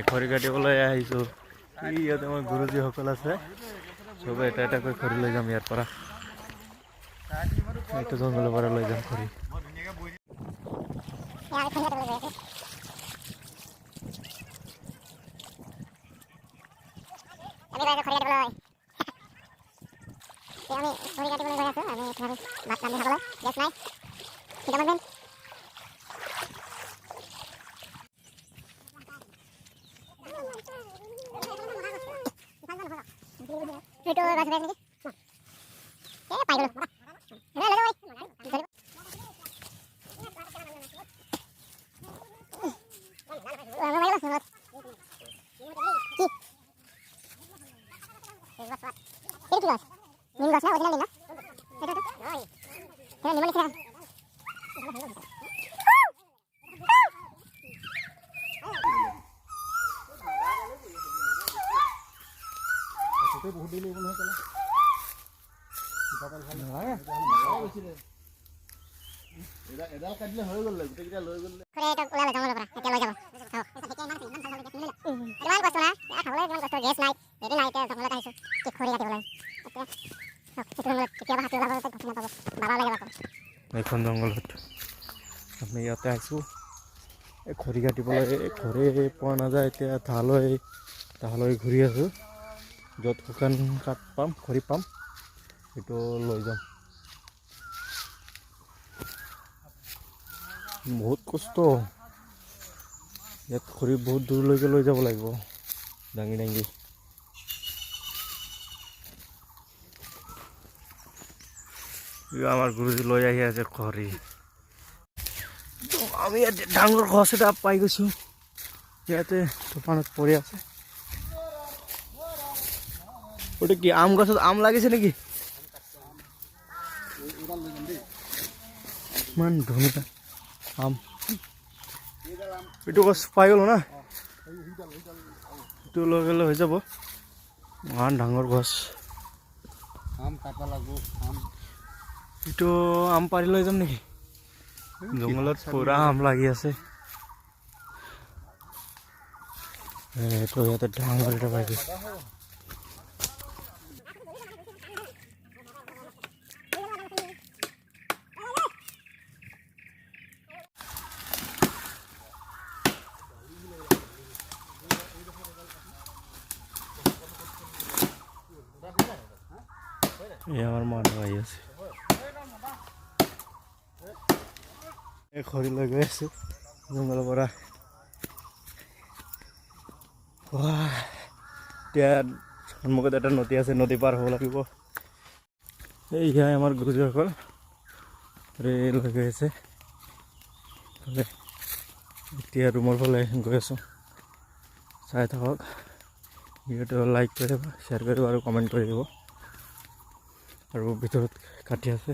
খৰি কাটিবলৈ আহিছোঁ। ইয়াতে আমাৰ গুৰুজীসকল আছে, চবে এটা এটাকৈ খৰি লৈ যাম ইয়াৰ পৰা। এইটো জংঘলৰ পৰা লৈ যাম খৰি। এডাল কাটিলে হৈ গ'ল, গোটেইকেইটা লৈ গ'ল। এইখন জংঘলত আমি ইয়াতে আছোঁ, এই খৰি কাটিবলৈ খৰি পোৱা নাযায়। এতিয়া তালৈ ঘূৰি আছোঁ, য'ত শুকান কাঠ পাম, খৰি পাম, সেইটো লৈ যাম। বহুত কষ্ট ইয়াত, খৰি বহুত দূৰলৈকে লৈ যাব লাগিব দাঙি দাঙি। আমাৰ গুৰুজী লৈ আহি আছে খৰি। আমি ইয়াতে ডাঙৰ গছ এটা পাই গৈছোঁ, ইয়াতে তুফানত পৰি আছে। ওটা কি আম গছত আম লাগিছে নেকি? ইমান ধুনীয়া আম, এইটো গছ পাই গ'লো না, এইটো লৈ গ'লে হৈ যাব। ইমান ডাঙৰ গছ, এইটো আম পাৰি লৈ যাম নেকি? জংঘলত পুৰা আম লাগি আছে। এইটো ইয়াতে ডাঙৰ এটা পাই গৈছে। আমাৰ মানুষ আহি আছে, এই খৰি লৈ গৈ আছে জংঘলৰ পৰা। এতিয়া সন্মুখত এটা নদী আছে, নদী পাৰ হ'ব লাগিব। এইয়া আমাৰ গুৰুজীসকল লৈ গৈ আছে। এতিয়া ৰুমৰ ফালে গৈ আছোঁ, চাই থাকক। ভিডিঅ'টো লাইক কৰিব, শ্বেয়াৰ কৰিব আৰু কমেণ্ট কৰি দিব। আৰু ভিতৰত কাটি আছে।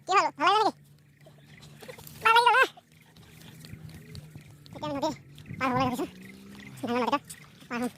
কি হলো, ভালো লাগে নাকি? ভালো লাগলো না? এটা আমি নদী পার হবো লাগে, নদীটা পার হব।